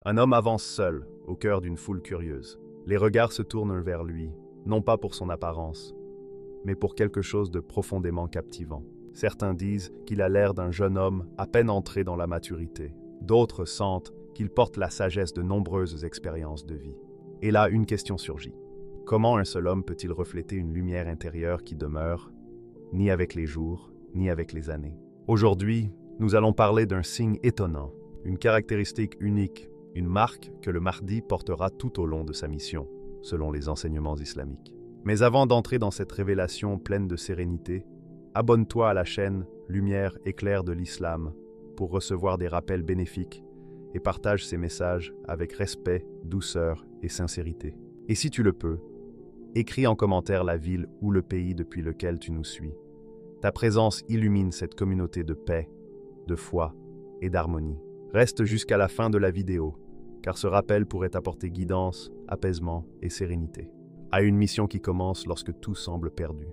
Un homme avance seul, au cœur d'une foule curieuse. Les regards se tournent vers lui, non pas pour son apparence, mais pour quelque chose de profondément captivant. Certains disent qu'il a l'air d'un jeune homme à peine entré dans la maturité. D'autres sentent qu'il porte la sagesse de nombreuses expériences de vie. Et là, une question surgit. Comment un seul homme peut-il refléter une lumière intérieure qui demeure, ni avec les jours, ni avec les années? Aujourd'hui, nous allons parler d'un signe étonnant, une caractéristique unique, une marque que le Mahdi portera tout au long de sa mission, selon les enseignements islamiques. Mais avant d'entrer dans cette révélation pleine de sérénité, abonne-toi à la chaîne Lumière éclair de l'Islam pour recevoir des rappels bénéfiques et partage ces messages avec respect, douceur et sincérité. Et si tu le peux, écris en commentaire la ville ou le pays depuis lequel tu nous suis. Ta présence illumine cette communauté de paix, de foi et d'harmonie. Reste jusqu'à la fin de la vidéo, car ce rappel pourrait apporter guidance, apaisement et sérénité à une mission qui commence lorsque tout semble perdu.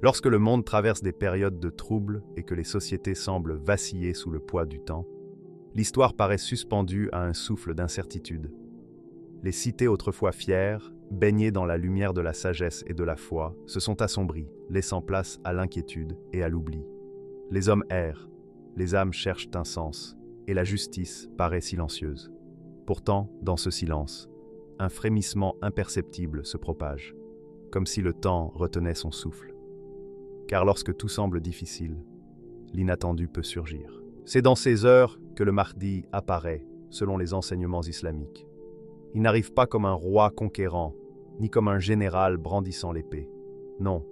Lorsque le monde traverse des périodes de troubles et que les sociétés semblent vaciller sous le poids du temps, l'histoire paraît suspendue à un souffle d'incertitude. Les cités autrefois fières, baignées dans la lumière de la sagesse et de la foi, se sont assombries, laissant place à l'inquiétude et à l'oubli. Les hommes errent, les âmes cherchent un sens, et la justice paraît silencieuse. Pourtant, dans ce silence, un frémissement imperceptible se propage, comme si le temps retenait son souffle. Car lorsque tout semble difficile, l'inattendu peut surgir. C'est dans ces heures que le Mahdi apparaît, selon les enseignements islamiques. Il n'arrive pas comme un roi conquérant, ni comme un général brandissant l'épée. Non,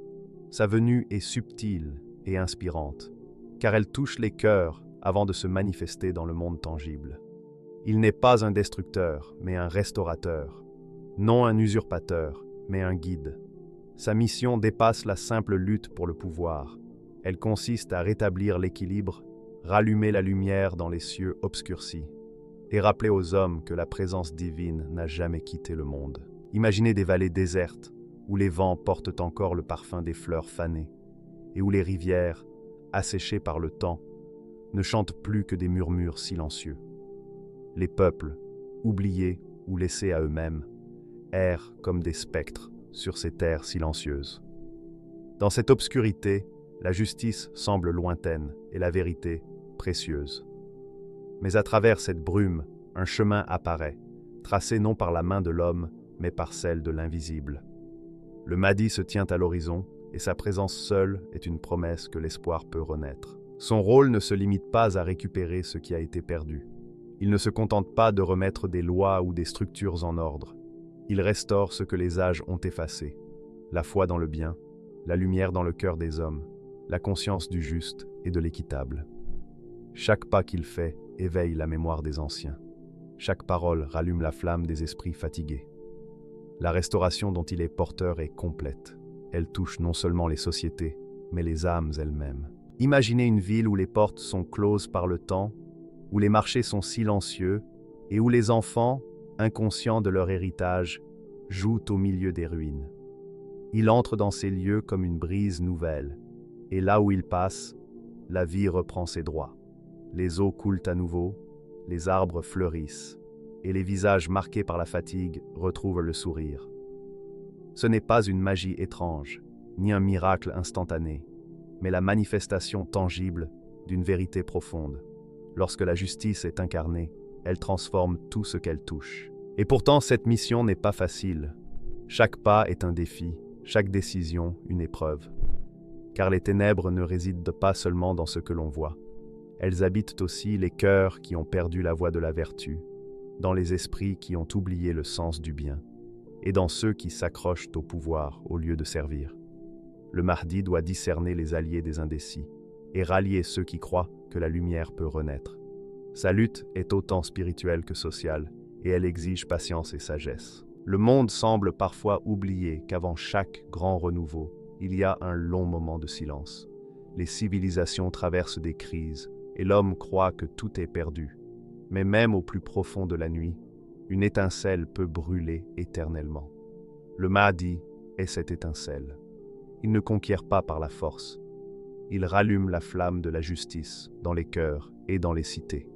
sa venue est subtile et inspirante, car elle touche les cœurs avant de se manifester dans le monde tangible. Il n'est pas un destructeur, mais un restaurateur. Non un usurpateur, mais un guide. Sa mission dépasse la simple lutte pour le pouvoir. Elle consiste à rétablir l'équilibre, rallumer la lumière dans les cieux obscurcis, et rappeler aux hommes que la présence divine n'a jamais quitté le monde. Imaginez des vallées désertes, où les vents portent encore le parfum des fleurs fanées, et où les rivières, asséchées par le temps, ne chantent plus que des murmures silencieux. Les peuples, oubliés ou laissés à eux-mêmes, errent comme des spectres sur ces terres silencieuses. Dans cette obscurité, la justice semble lointaine et la vérité précieuse. Mais à travers cette brume, un chemin apparaît, tracé non par la main de l'homme, mais par celle de l'invisible. Le Mahdi se tient à l'horizon, et sa présence seule est une promesse que l'espoir peut renaître. Son rôle ne se limite pas à récupérer ce qui a été perdu. Il ne se contente pas de remettre des lois ou des structures en ordre. Il restaure ce que les âges ont effacé. La foi dans le bien, la lumière dans le cœur des hommes, la conscience du juste et de l'équitable. Chaque pas qu'il fait éveille la mémoire des anciens. Chaque parole rallume la flamme des esprits fatigués. La restauration dont il est porteur est complète. Elle touche non seulement les sociétés, mais les âmes elles-mêmes. Imaginez une ville où les portes sont closes par le temps, où les marchés sont silencieux et où les enfants, inconscients de leur héritage, jouent au milieu des ruines. Il entre dans ces lieux comme une brise nouvelle, et là où il passe, la vie reprend ses droits. Les eaux coulent à nouveau, les arbres fleurissent, et les visages marqués par la fatigue retrouvent le sourire. Ce n'est pas une magie étrange, ni un miracle instantané, mais la manifestation tangible d'une vérité profonde. Lorsque la justice est incarnée, elle transforme tout ce qu'elle touche. Et pourtant, cette mission n'est pas facile. Chaque pas est un défi, chaque décision une épreuve. Car les ténèbres ne résident pas seulement dans ce que l'on voit. Elles habitent aussi les cœurs qui ont perdu la voie de la vertu, dans les esprits qui ont oublié le sens du bien, et dans ceux qui s'accrochent au pouvoir au lieu de servir. Le Mahdi doit discerner les alliés des indécis, et rallier ceux qui croient que la lumière peut renaître. Sa lutte est autant spirituelle que sociale, et elle exige patience et sagesse. Le monde semble parfois oublier qu'avant chaque grand renouveau, il y a un long moment de silence. Les civilisations traversent des crises, et l'homme croit que tout est perdu. Mais même au plus profond de la nuit, une étincelle peut brûler éternellement. Le Mahdi est cette étincelle. Il ne conquiert pas par la force. Il rallume la flamme de la justice dans les cœurs et dans les cités.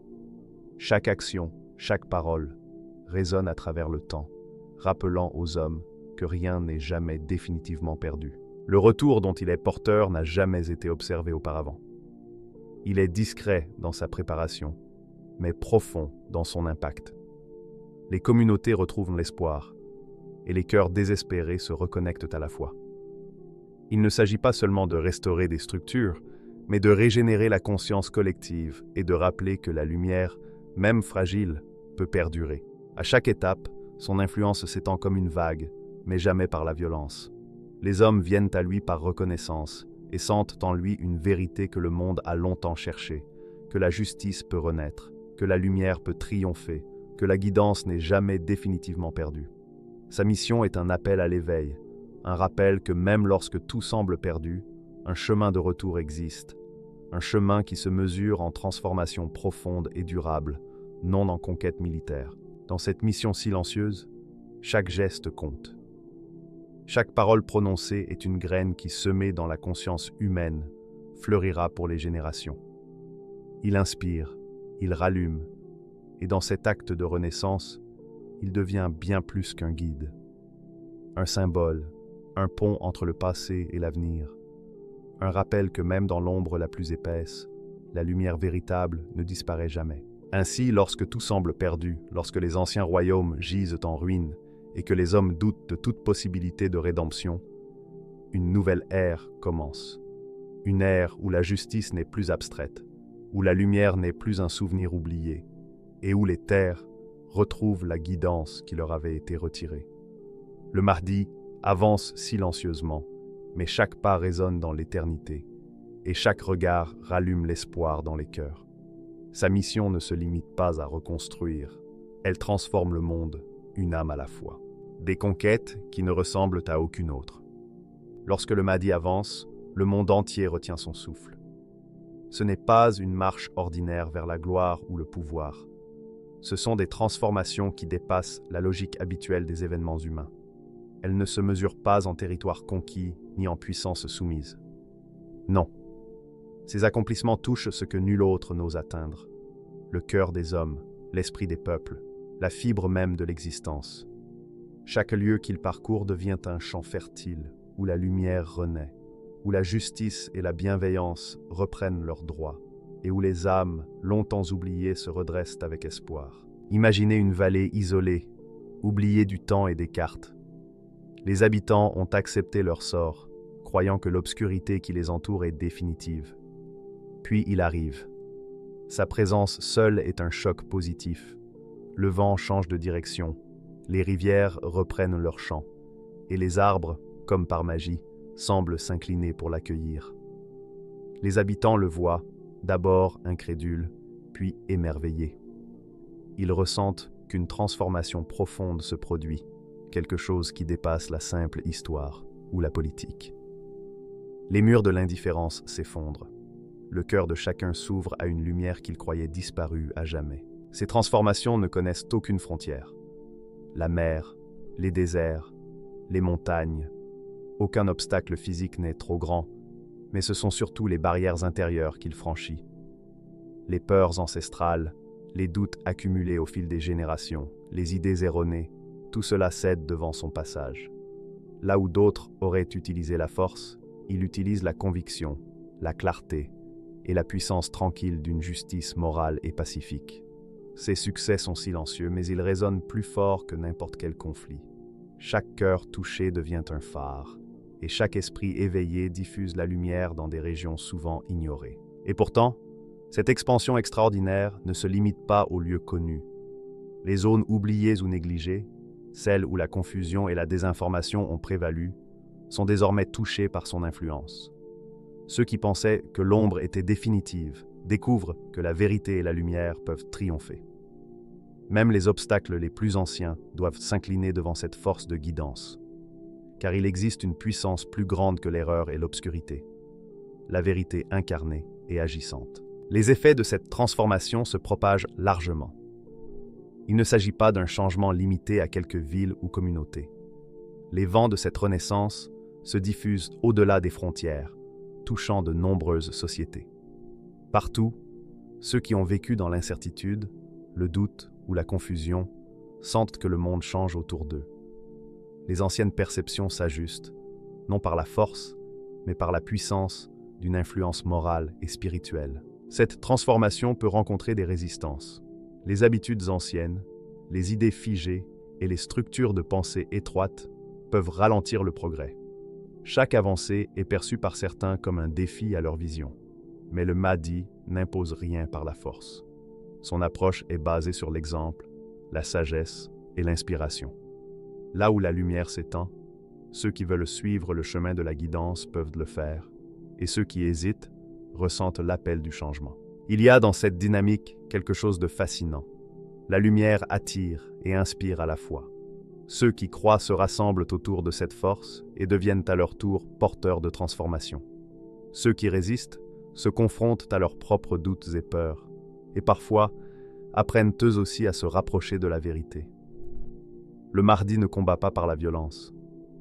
Chaque action, Chaque parole résonne à travers le temps, rappelant aux hommes que rien n'est jamais définitivement perdu. Le retour dont il est porteur n'a jamais été observé auparavant. Il est discret dans sa préparation, mais profond dans son impact. Les communautés retrouvent l'espoir, et les cœurs désespérés se reconnectent à la foi. Il ne s'agit pas seulement de restaurer des structures, mais de régénérer la conscience collective et de rappeler que la lumière, même fragile, peut perdurer. À chaque étape, son influence s'étend comme une vague, mais jamais par la violence. Les hommes viennent à lui par reconnaissance et sentent en lui une vérité que le monde a longtemps cherchée, que la justice peut renaître, que la lumière peut triompher, que la guidance n'est jamais définitivement perdue. Sa mission est un appel à l'éveil, un rappel que même lorsque tout semble perdu, un chemin de retour existe, un chemin qui se mesure en transformation profonde et durable, non en conquête militaire. Dans cette mission silencieuse, chaque geste compte. Chaque parole prononcée est une graine qui, semée dans la conscience humaine, fleurira pour les générations. Il inspire, il rallume, et dans cet acte de renaissance, il devient bien plus qu'un guide. Un symbole, un pont entre le passé et l'avenir, un rappel que même dans l'ombre la plus épaisse, la lumière véritable ne disparaît jamais. Ainsi, lorsque tout semble perdu, lorsque les anciens royaumes gisent en ruine et que les hommes doutent de toute possibilité de rédemption, une nouvelle ère commence. Une ère où la justice n'est plus abstraite, où la lumière n'est plus un souvenir oublié, et où les terres retrouvent la guidance qui leur avait été retirée. Le Mahdi avance silencieusement, mais chaque pas résonne dans l'éternité, et chaque regard rallume l'espoir dans les cœurs. Sa mission ne se limite pas à reconstruire, elle transforme le monde, une âme à la fois. Des conquêtes qui ne ressemblent à aucune autre. Lorsque le Mahdi avance, le monde entier retient son souffle. Ce n'est pas une marche ordinaire vers la gloire ou le pouvoir. Ce sont des transformations qui dépassent la logique habituelle des événements humains. Elles ne se mesurent pas en territoire conquis ni en puissance soumise. Non. Ces accomplissements touchent ce que nul autre n'ose atteindre. Le cœur des hommes, l'esprit des peuples, la fibre même de l'existence. Chaque lieu qu'il parcourt devient un champ fertile, où la lumière renaît, où la justice et la bienveillance reprennent leurs droits, et où les âmes, longtemps oubliées, se redressent avec espoir. Imaginez une vallée isolée, oubliée du temps et des cartes. Les habitants ont accepté leur sort, croyant que l'obscurité qui les entoure est définitive. Puis il arrive. Sa présence seule est un choc positif. Le vent change de direction, les rivières reprennent leur chant, et les arbres, comme par magie, semblent s'incliner pour l'accueillir. Les habitants le voient, d'abord incrédules, puis émerveillés. Ils ressentent qu'une transformation profonde se produit, quelque chose qui dépasse la simple histoire ou la politique. Les murs de l'indifférence s'effondrent. Le cœur de chacun s'ouvre à une lumière qu'il croyait disparue à jamais. Ces transformations ne connaissent aucune frontière. La mer, les déserts, les montagnes, aucun obstacle physique n'est trop grand, mais ce sont surtout les barrières intérieures qu'il franchit. Les peurs ancestrales, les doutes accumulés au fil des générations, les idées erronées, tout cela cède devant son passage. Là où d'autres auraient utilisé la force, il utilise la conviction, la clarté et la puissance tranquille d'une justice morale et pacifique. Ses succès sont silencieux, mais ils résonnent plus fort que n'importe quel conflit. Chaque cœur touché devient un phare, et chaque esprit éveillé diffuse la lumière dans des régions souvent ignorées. Et pourtant, cette expansion extraordinaire ne se limite pas aux lieux connus. Les zones oubliées ou négligées, celles où la confusion et la désinformation ont prévalu, sont désormais touchées par son influence. Ceux qui pensaient que l'ombre était définitive découvrent que la vérité et la lumière peuvent triompher. Même les obstacles les plus anciens doivent s'incliner devant cette force de guidance, car il existe une puissance plus grande que l'erreur et l'obscurité, la vérité incarnée et agissante. Les effets de cette transformation se propagent largement. Il ne s'agit pas d'un changement limité à quelques villes ou communautés. Les vents de cette renaissance se diffusent au-delà des frontières, touchant de nombreuses sociétés. Partout, ceux qui ont vécu dans l'incertitude, le doute ou la confusion, sentent que le monde change autour d'eux. Les anciennes perceptions s'ajustent, non par la force, mais par la puissance d'une influence morale et spirituelle. Cette transformation peut rencontrer des résistances. Les habitudes anciennes, les idées figées et les structures de pensée étroites peuvent ralentir le progrès. Chaque avancée est perçue par certains comme un défi à leur vision. Mais le Mahdi n'impose rien par la force. Son approche est basée sur l'exemple, la sagesse et l'inspiration. Là où la lumière s'étend, ceux qui veulent suivre le chemin de la guidance peuvent le faire, et ceux qui hésitent ressentent l'appel du changement. Il y a dans cette dynamique quelque chose de fascinant. La lumière attire et inspire à la fois. Ceux qui croient se rassemblent autour de cette force et deviennent à leur tour porteurs de transformation. Ceux qui résistent se confrontent à leurs propres doutes et peurs, et parfois apprennent eux aussi à se rapprocher de la vérité. Le Mahdi ne combat pas par la violence,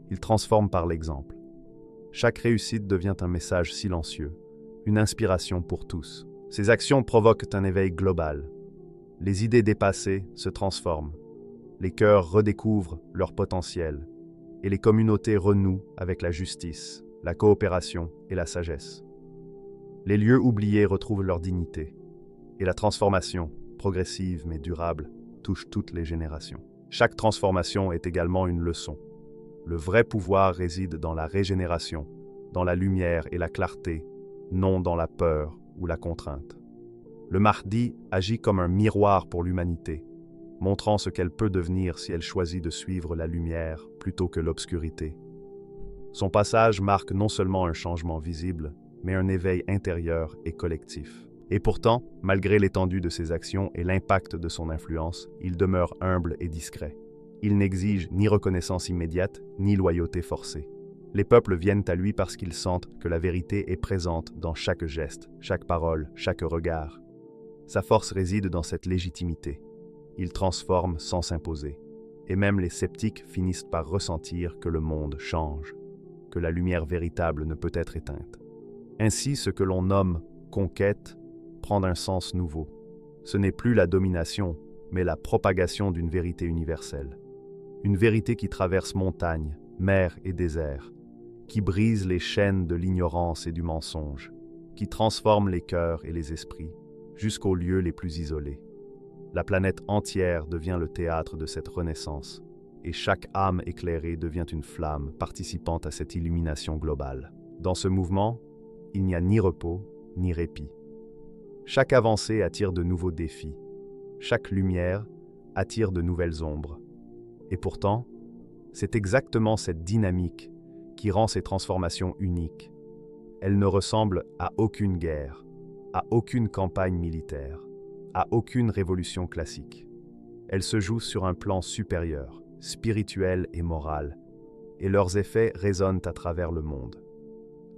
il transforme par l'exemple. Chaque réussite devient un message silencieux, une inspiration pour tous. Ces actions provoquent un éveil global. Les idées dépassées se transforment, les cœurs redécouvrent leur potentiel, et les communautés renouent avec la justice, la coopération et la sagesse. Les lieux oubliés retrouvent leur dignité, et la transformation, progressive mais durable, touche toutes les générations. Chaque transformation est également une leçon. Le vrai pouvoir réside dans la régénération, dans la lumière et la clarté, non dans la peur ou la contrainte. Le Mahdi agit comme un miroir pour l'humanité, montrant ce qu'elle peut devenir si elle choisit de suivre la lumière plutôt que l'obscurité. Son passage marque non seulement un changement visible, mais un éveil intérieur et collectif. Et pourtant, malgré l'étendue de ses actions et l'impact de son influence, il demeure humble et discret. Il n'exige ni reconnaissance immédiate, ni loyauté forcée. Les peuples viennent à lui parce qu'ils sentent que la vérité est présente dans chaque geste, chaque parole, chaque regard. Sa force réside dans cette légitimité. Il transforme sans s'imposer. Et même les sceptiques finissent par ressentir que le monde change, que la lumière véritable ne peut être éteinte. Ainsi, ce que l'on nomme conquête prend un sens nouveau. Ce n'est plus la domination, mais la propagation d'une vérité universelle. Une vérité qui traverse montagnes, mers et déserts, qui brise les chaînes de l'ignorance et du mensonge, qui transforme les cœurs et les esprits, jusqu'aux lieux les plus isolés. La planète entière devient le théâtre de cette renaissance, et chaque âme éclairée devient une flamme participant à cette illumination globale. Dans ce mouvement, il n'y a ni repos, ni répit. Chaque avancée attire de nouveaux défis. Chaque lumière attire de nouvelles ombres. Et pourtant, c'est exactement cette dynamique qui rend ces transformations uniques. Elles ne ressemblent à aucune guerre, à aucune campagne militaire, à aucune révolution classique. Elles se jouent sur un plan supérieur, spirituel et moral, et leurs effets résonnent à travers le monde.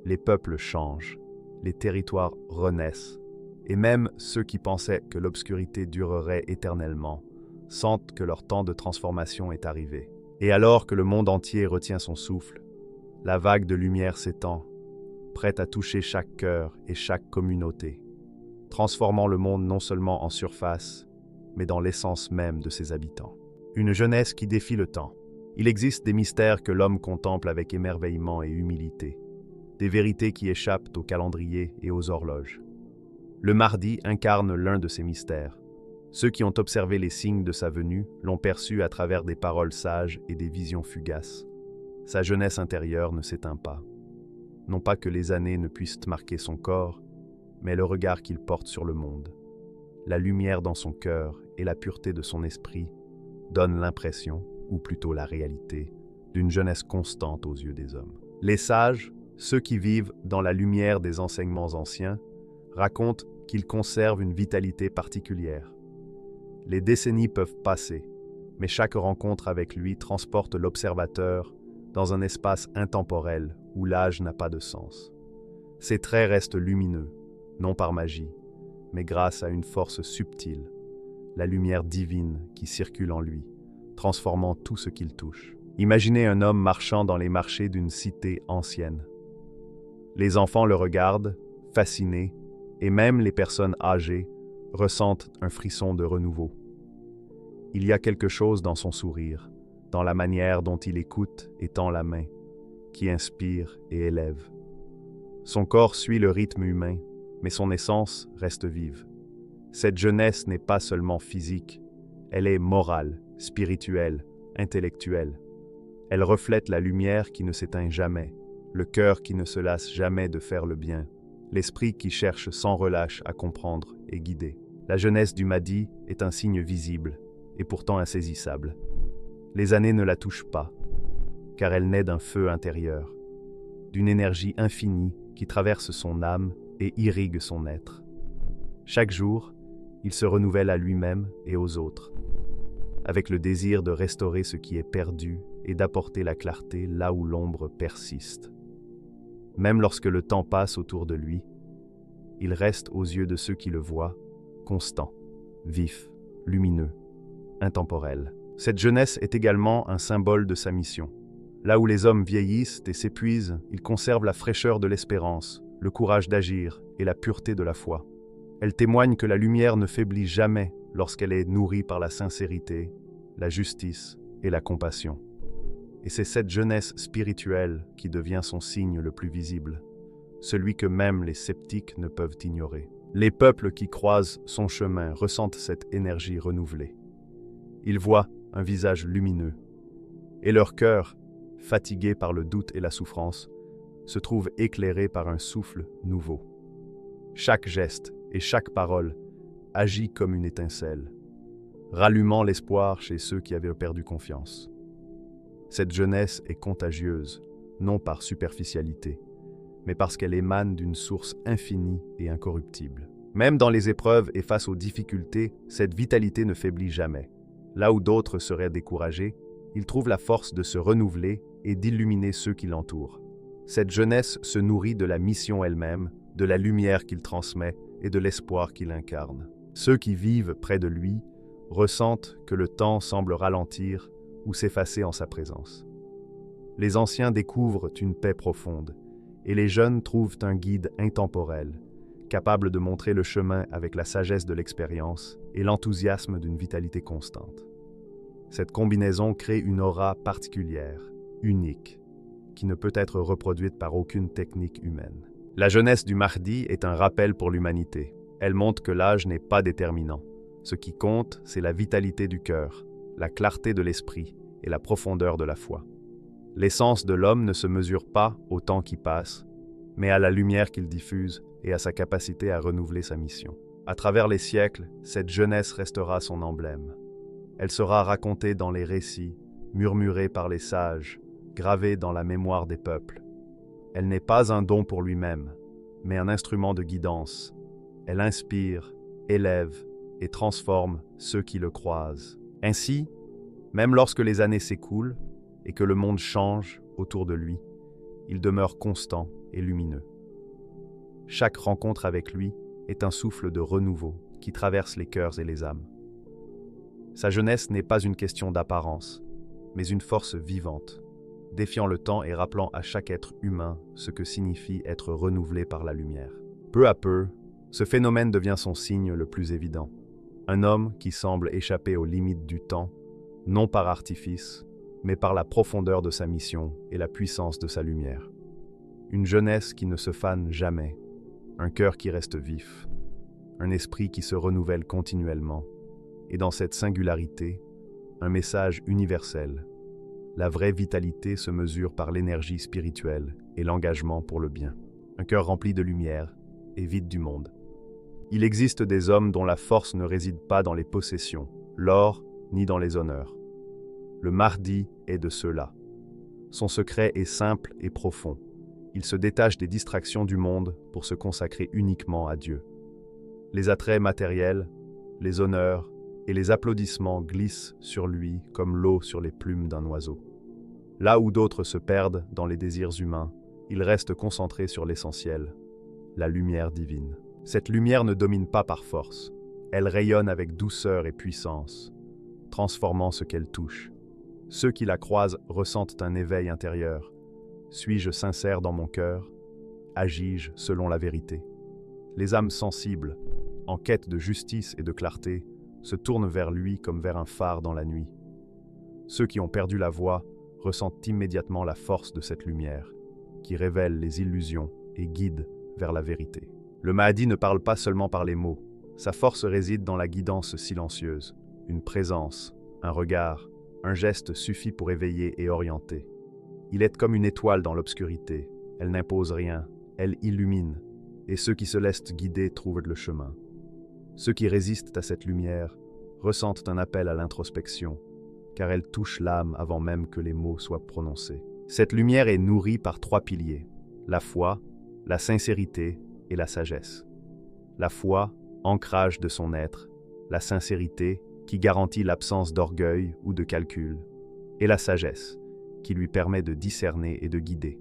Les peuples changent, les territoires renaissent, et même ceux qui pensaient que l'obscurité durerait éternellement sentent que leur temps de transformation est arrivé. Et alors que le monde entier retient son souffle, la vague de lumière s'étend, prête à toucher chaque cœur et chaque communauté, transformant le monde non seulement en surface, mais dans l'essence même de ses habitants. Une jeunesse qui défie le temps. Il existe des mystères que l'homme contemple avec émerveillement et humilité, des vérités qui échappent au calendrier et aux horloges. Le Mahdi incarne l'un de ces mystères. Ceux qui ont observé les signes de sa venue l'ont perçu à travers des paroles sages et des visions fugaces. Sa jeunesse intérieure ne s'éteint pas. Non pas que les années ne puissent marquer son corps, mais le regard qu'il porte sur le monde. La lumière dans son cœur et la pureté de son esprit donnent l'impression, ou plutôt la réalité, d'une jeunesse constante aux yeux des hommes. Les sages, ceux qui vivent dans la lumière des enseignements anciens, racontent qu'ils conservent une vitalité particulière. Les décennies peuvent passer, mais chaque rencontre avec lui transporte l'observateur dans un espace intemporel où l'âge n'a pas de sens. Ses traits restent lumineux, non par magie, mais grâce à une force subtile, la lumière divine qui circule en lui, transformant tout ce qu'il touche. Imaginez un homme marchant dans les marchés d'une cité ancienne. Les enfants le regardent, fascinés, et même les personnes âgées ressentent un frisson de renouveau. Il y a quelque chose dans son sourire, dans la manière dont il écoute et tend la main, qui inspire et élève. Son corps suit le rythme humain, mais son essence reste vive. Cette jeunesse n'est pas seulement physique, elle est morale, spirituelle, intellectuelle. Elle reflète la lumière qui ne s'éteint jamais, le cœur qui ne se lasse jamais de faire le bien, l'esprit qui cherche sans relâche à comprendre et guider. La jeunesse du Mahdi est un signe visible et pourtant insaisissable. Les années ne la touchent pas, car elle naît d'un feu intérieur, d'une énergie infinie qui traverse son âme et irrigue son être. Chaque jour, il se renouvelle à lui-même et aux autres, avec le désir de restaurer ce qui est perdu et d'apporter la clarté là où l'ombre persiste. Même lorsque le temps passe autour de lui, il reste aux yeux de ceux qui le voient, constant, vif, lumineux, intemporel. Cette jeunesse est également un symbole de sa mission. Là où les hommes vieillissent et s'épuisent, ils conservent la fraîcheur de l'espérance, le courage d'agir et la pureté de la foi. Elle témoigne que la lumière ne faiblit jamais lorsqu'elle est nourrie par la sincérité, la justice et la compassion. Et c'est cette jeunesse spirituelle qui devient son signe le plus visible, celui que même les sceptiques ne peuvent ignorer. Les peuples qui croisent son chemin ressentent cette énergie renouvelée. Ils voient un visage lumineux, et leur cœur, fatigué par le doute et la souffrance, se trouve éclairé par un souffle nouveau. Chaque geste et chaque parole agit comme une étincelle, rallumant l'espoir chez ceux qui avaient perdu confiance. Cette jeunesse est contagieuse, non par superficialité, mais parce qu'elle émane d'une source infinie et incorruptible. Même dans les épreuves et face aux difficultés, cette vitalité ne faiblit jamais. Là où d'autres seraient découragés, il trouve la force de se renouveler et d'illuminer ceux qui l'entourent. Cette jeunesse se nourrit de la mission elle-même, de la lumière qu'il transmet et de l'espoir qu'il incarne. Ceux qui vivent près de lui ressentent que le temps semble ralentir ou s'effacer en sa présence. Les anciens découvrent une paix profonde, et les jeunes trouvent un guide intemporel, capable de montrer le chemin avec la sagesse de l'expérience et l'enthousiasme d'une vitalité constante. Cette combinaison crée une aura particulière, unique, qui ne peut être reproduite par aucune technique humaine. La jeunesse du Mahdi est un rappel pour l'humanité. Elle montre que l'âge n'est pas déterminant. Ce qui compte, c'est la vitalité du cœur, la clarté de l'esprit et la profondeur de la foi. L'essence de l'homme ne se mesure pas au temps qui passe, mais à la lumière qu'il diffuse et à sa capacité à renouveler sa mission. À travers les siècles, cette jeunesse restera son emblème. Elle sera racontée dans les récits, murmurée par les sages, gravée dans la mémoire des peuples. Elle n'est pas un don pour lui-même, mais un instrument de guidance. Elle inspire, élève et transforme ceux qui le croisent. Ainsi, même lorsque les années s'écoulent et que le monde change autour de lui, il demeure constant et lumineux. Chaque rencontre avec lui est un souffle de renouveau qui traverse les cœurs et les âmes. Sa jeunesse n'est pas une question d'apparence, mais une force vivante, défiant le temps et rappelant à chaque être humain ce que signifie être renouvelé par la lumière. Peu à peu, ce phénomène devient son signe le plus évident. Un homme qui semble échapper aux limites du temps, non par artifice, mais par la profondeur de sa mission et la puissance de sa lumière. Une jeunesse qui ne se fane jamais, un cœur qui reste vif, un esprit qui se renouvelle continuellement, et dans cette singularité, un message universel. La vraie vitalité se mesure par l'énergie spirituelle et l'engagement pour le bien. Un cœur rempli de lumière et vide du monde. Il existe des hommes dont la force ne réside pas dans les possessions, l'or, ni dans les honneurs. Le Mahdi est de ceux-là. Son secret est simple et profond. Il se détache des distractions du monde pour se consacrer uniquement à Dieu. Les attraits matériels, les honneurs et les applaudissements glissent sur lui comme l'eau sur les plumes d'un oiseau. Là où d'autres se perdent dans les désirs humains, il reste concentré sur l'essentiel, la lumière divine. Cette lumière ne domine pas par force. Elle rayonne avec douceur et puissance, transformant ce qu'elle touche. Ceux qui la croisent ressentent un éveil intérieur. Suis-je sincère dans mon cœur? Agis-je selon la vérité? Les âmes sensibles, en quête de justice et de clarté, se tournent vers lui comme vers un phare dans la nuit. Ceux qui ont perdu la voie ressentent immédiatement la force de cette lumière, qui révèle les illusions et guide vers la vérité. Le Mahdi ne parle pas seulement par les mots, sa force réside dans la guidance silencieuse. Une présence, un regard, un geste suffit pour éveiller et orienter. Il est comme une étoile dans l'obscurité, elle n'impose rien, elle illumine, et ceux qui se laissent guider trouvent le chemin. Ceux qui résistent à cette lumière ressentent un appel à l'introspection, car elle touche l'âme avant même que les mots soient prononcés. Cette lumière est nourrie par 3 piliers, la foi, la sincérité et la sagesse. La foi, ancrage de son être, la sincérité, qui garantit l'absence d'orgueil ou de calcul, et la sagesse, qui lui permet de discerner et de guider.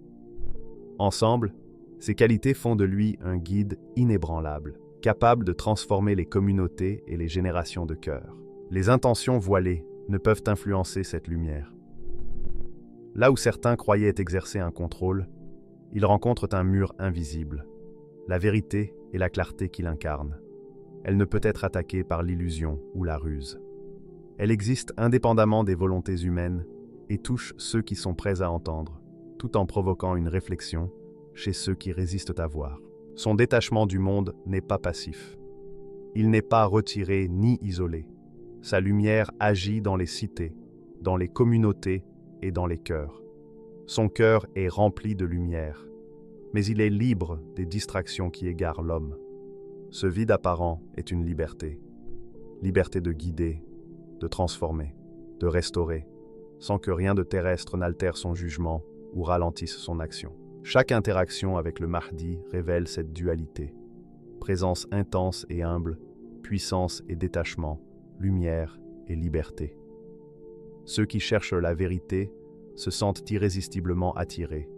Ensemble, ces qualités font de lui un guide inébranlable, capable de transformer les communautés et les générations de cœurs. Les intentions voilées ne peuvent influencer cette lumière. Là où certains croyaient exercer un contrôle, ils rencontrent un mur invisible, la vérité et la clarté qu'il incarne. Elle ne peut être attaquée par l'illusion ou la ruse. Elle existe indépendamment des volontés humaines et touche ceux qui sont prêts à entendre, tout en provoquant une réflexion chez ceux qui résistent à voir. Son détachement du monde n'est pas passif. Il n'est pas retiré ni isolé. Sa lumière agit dans les cités, dans les communautés et dans les cœurs. Son cœur est rempli de lumière, mais il est libre des distractions qui égarent l'homme. Ce vide apparent est une liberté. Liberté de guider, de transformer, de restaurer, sans que rien de terrestre n'altère son jugement ou ralentisse son action. Chaque interaction avec le Mahdi révèle cette dualité. Présence intense et humble, puissance et détachement, lumière et liberté. Ceux qui cherchent la vérité se sentent irrésistiblement attirés,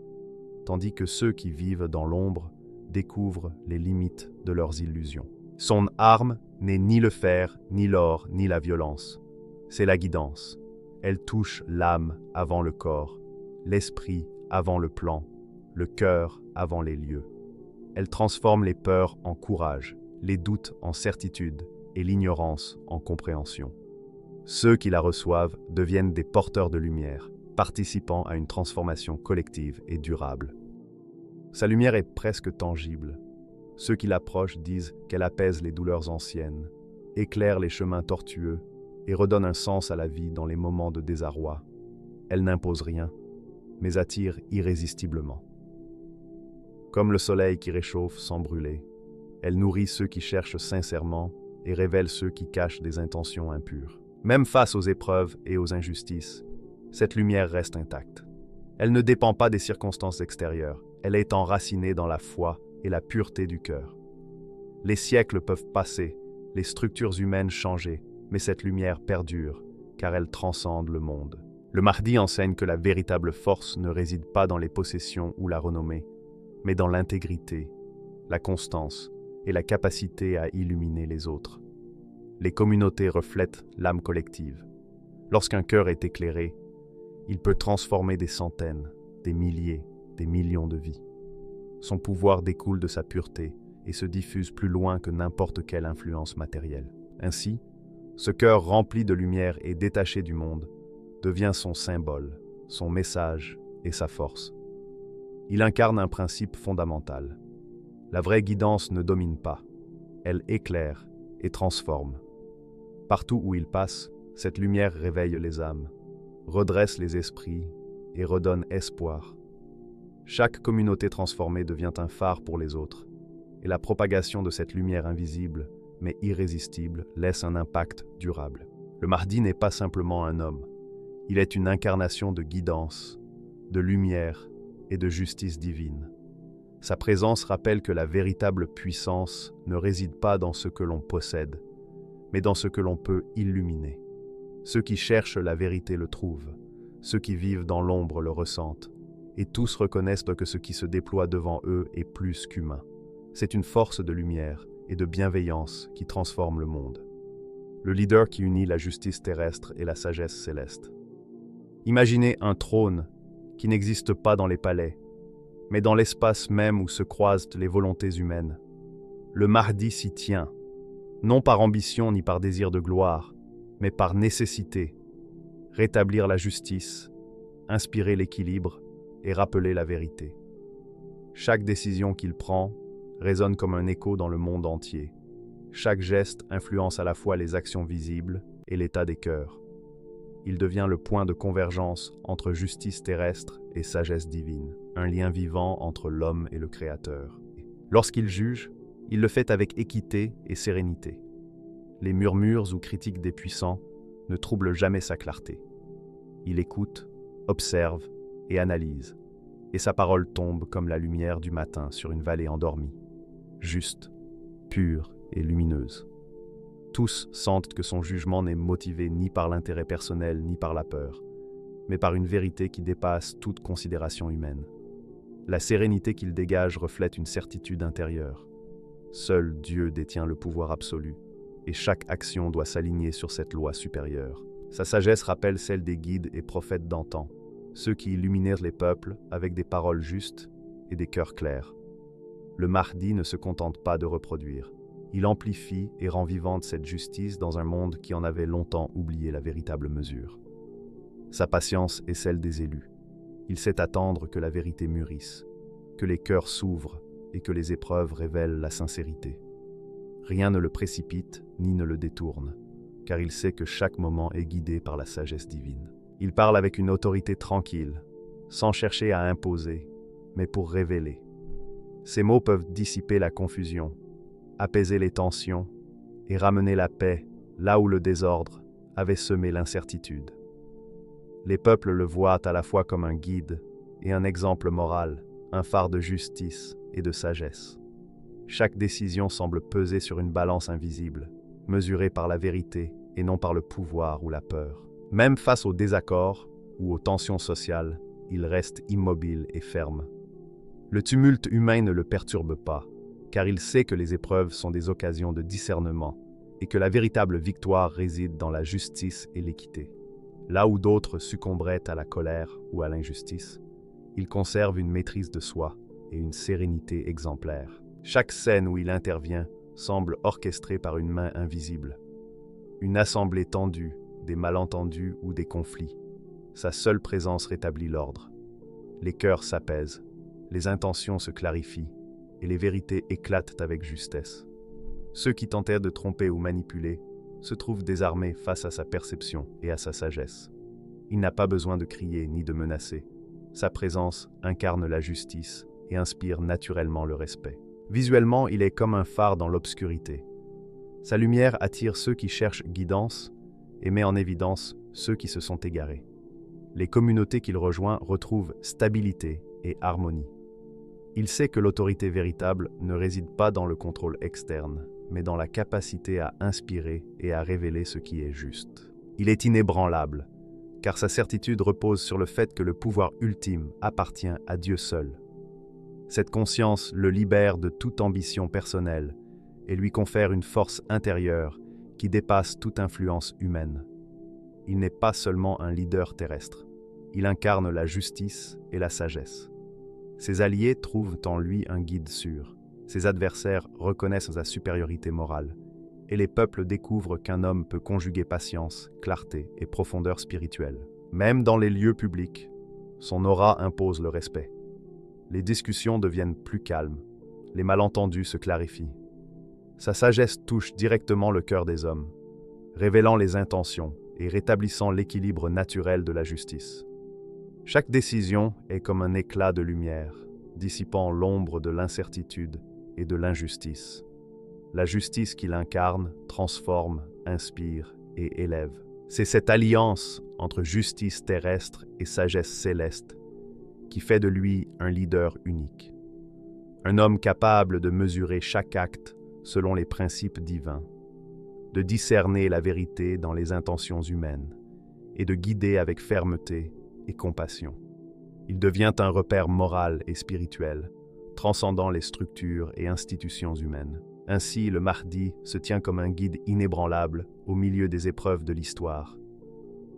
tandis que ceux qui vivent dans l'ombre découvrent les limites de leurs illusions. Son arme n'est ni le fer, ni l'or, ni la violence. C'est la guidance. Elle touche l'âme avant le corps, l'esprit avant le plan, le cœur avant les lieux. Elle transforme les peurs en courage, les doutes en certitude et l'ignorance en compréhension. Ceux qui la reçoivent deviennent des porteurs de lumière, participant à une transformation collective et durable. Sa lumière est presque tangible. Ceux qui l'approchent disent qu'elle apaise les douleurs anciennes, éclaire les chemins tortueux et redonne un sens à la vie dans les moments de désarroi. Elle n'impose rien, mais attire irrésistiblement. Comme le soleil qui réchauffe sans brûler, elle nourrit ceux qui cherchent sincèrement et révèle ceux qui cachent des intentions impures. Même face aux épreuves et aux injustices, cette lumière reste intacte. Elle ne dépend pas des circonstances extérieures, elle est enracinée dans la foi et la pureté du cœur. Les siècles peuvent passer, les structures humaines changer, mais cette lumière perdure, car elle transcende le monde. Le Mahdi enseigne que la véritable force ne réside pas dans les possessions ou la renommée, mais dans l'intégrité, la constance et la capacité à illuminer les autres. Les communautés reflètent l'âme collective. Lorsqu'un cœur est éclairé, il peut transformer des centaines, des milliers, des millions de vies. Son pouvoir découle de sa pureté et se diffuse plus loin que n'importe quelle influence matérielle. Ainsi, ce cœur rempli de lumière et détaché du monde devient son symbole, son message et sa force. Il incarne un principe fondamental. La vraie guidance ne domine pas, elle éclaire et transforme. Partout où il passe, cette lumière réveille les âmes, redresse les esprits et redonne espoir. Chaque communauté transformée devient un phare pour les autres, et la propagation de cette lumière invisible, mais irrésistible, laisse un impact durable. Le Mahdi n'est pas simplement un homme, il est une incarnation de guidance, de lumière et de justice divine. Sa présence rappelle que la véritable puissance ne réside pas dans ce que l'on possède, mais dans ce que l'on peut illuminer. Ceux qui cherchent la vérité le trouvent, ceux qui vivent dans l'ombre le ressentent, et tous reconnaissent que ce qui se déploie devant eux est plus qu'humain. C'est une force de lumière et de bienveillance qui transforme le monde. Le leader qui unit la justice terrestre et la sagesse céleste. Imaginez un trône qui n'existe pas dans les palais, mais dans l'espace même où se croisent les volontés humaines. Le Mahdi s'y tient, non par ambition ni par désir de gloire, mais par nécessité, rétablir la justice, inspirer l'équilibre et rappeler la vérité. Chaque décision qu'il prend résonne comme un écho dans le monde entier. Chaque geste influence à la fois les actions visibles et l'état des cœurs. Il devient le point de convergence entre justice terrestre et sagesse divine, un lien vivant entre l'homme et le Créateur. Lorsqu'il juge, il le fait avec équité et sérénité. Les murmures ou critiques des puissants ne troublent jamais sa clarté. Il écoute, observe et analyse, et sa parole tombe comme la lumière du matin sur une vallée endormie, juste, pure et lumineuse. Tous sentent que son jugement n'est motivé ni par l'intérêt personnel ni par la peur, mais par une vérité qui dépasse toute considération humaine. La sérénité qu'il dégage reflète une certitude intérieure. Seul Dieu détient le pouvoir absolu, et chaque action doit s'aligner sur cette loi supérieure. Sa sagesse rappelle celle des guides et prophètes d'antan, ceux qui illuminèrent les peuples avec des paroles justes et des cœurs clairs. Le Mahdi ne se contente pas de reproduire. Il amplifie et rend vivante cette justice dans un monde qui en avait longtemps oublié la véritable mesure. Sa patience est celle des élus. Il sait attendre que la vérité mûrisse, que les cœurs s'ouvrent et que les épreuves révèlent la sincérité. Rien ne le précipite ni ne le détourne, car il sait que chaque moment est guidé par la sagesse divine. Il parle avec une autorité tranquille, sans chercher à imposer, mais pour révéler. Ses mots peuvent dissiper la confusion, apaiser les tensions et ramener la paix là où le désordre avait semé l'incertitude. Les peuples le voient à la fois comme un guide et un exemple moral, un phare de justice et de sagesse. Chaque décision semble peser sur une balance invisible, mesurée par la vérité et non par le pouvoir ou la peur. Même face aux désaccords ou aux tensions sociales, il reste immobile et ferme. Le tumulte humain ne le perturbe pas, car il sait que les épreuves sont des occasions de discernement et que la véritable victoire réside dans la justice et l'équité. Là où d'autres succomberaient à la colère ou à l'injustice, il conserve une maîtrise de soi et une sérénité exemplaire. Chaque scène où il intervient semble orchestrée par une main invisible. Une assemblée tendue, des malentendus ou des conflits. Sa seule présence rétablit l'ordre. Les cœurs s'apaisent, les intentions se clarifient, et les vérités éclatent avec justesse. Ceux qui tentèrent de tromper ou manipuler se trouvent désarmés face à sa perception et à sa sagesse. Il n'a pas besoin de crier ni de menacer. Sa présence incarne la justice et inspire naturellement le respect. Visuellement, il est comme un phare dans l'obscurité. Sa lumière attire ceux qui cherchent guidance et met en évidence ceux qui se sont égarés. Les communautés qu'il rejoint retrouvent stabilité et harmonie. Il sait que l'autorité véritable ne réside pas dans le contrôle externe, mais dans la capacité à inspirer et à révéler ce qui est juste. Il est inébranlable, car sa certitude repose sur le fait que le pouvoir ultime appartient à Dieu seul. Cette conscience le libère de toute ambition personnelle et lui confère une force intérieure qui dépasse toute influence humaine. Il n'est pas seulement un leader terrestre, il incarne la justice et la sagesse. Ses alliés trouvent en lui un guide sûr, ses adversaires reconnaissent sa supériorité morale, et les peuples découvrent qu'un homme peut conjuguer patience, clarté et profondeur spirituelle. Même dans les lieux publics, son aura impose le respect. Les discussions deviennent plus calmes, les malentendus se clarifient. Sa sagesse touche directement le cœur des hommes, révélant les intentions et rétablissant l'équilibre naturel de la justice. Chaque décision est comme un éclat de lumière, dissipant l'ombre de l'incertitude et de l'injustice. La justice qu'il incarne transforme, inspire et élève. C'est cette alliance entre justice terrestre et sagesse céleste qui fait de lui un leader unique. Un homme capable de mesurer chaque acte selon les principes divins, de discerner la vérité dans les intentions humaines et de guider avec fermeté et compassion. Il devient un repère moral et spirituel, transcendant les structures et institutions humaines. Ainsi, le Mahdi se tient comme un guide inébranlable au milieu des épreuves de l'histoire.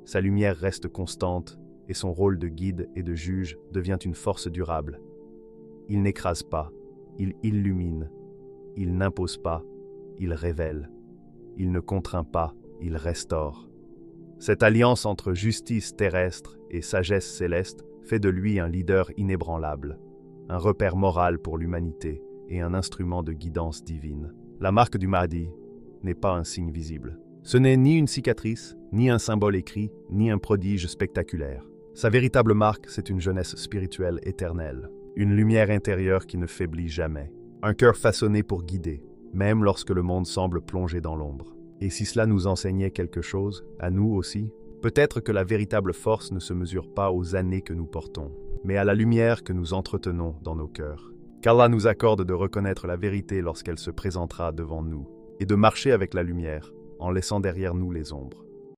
Sa lumière reste constante et son rôle de guide et de juge devient une force durable. Il n'écrase pas, il illumine, il n'impose pas, il révèle. il ne contraint pas, il restaure. Cette alliance entre justice terrestre et sagesse céleste fait de lui un leader inébranlable, un repère moral pour l'humanité et un instrument de guidance divine. La marque du Mahdi n'est pas un signe visible. Ce n'est ni une cicatrice, ni un symbole écrit, ni un prodige spectaculaire. Sa véritable marque, c'est une jeunesse spirituelle éternelle, une lumière intérieure qui ne faiblit jamais, un cœur façonné pour guider, même lorsque le monde semble plongé dans l'ombre. Et si cela nous enseignait quelque chose, à nous aussi, peut-être que la véritable force ne se mesure pas aux années que nous portons, mais à la lumière que nous entretenons dans nos cœurs. Qu'Allah nous accorde de reconnaître la vérité lorsqu'elle se présentera devant nous, et de marcher avec la lumière, en laissant derrière nous les ombres.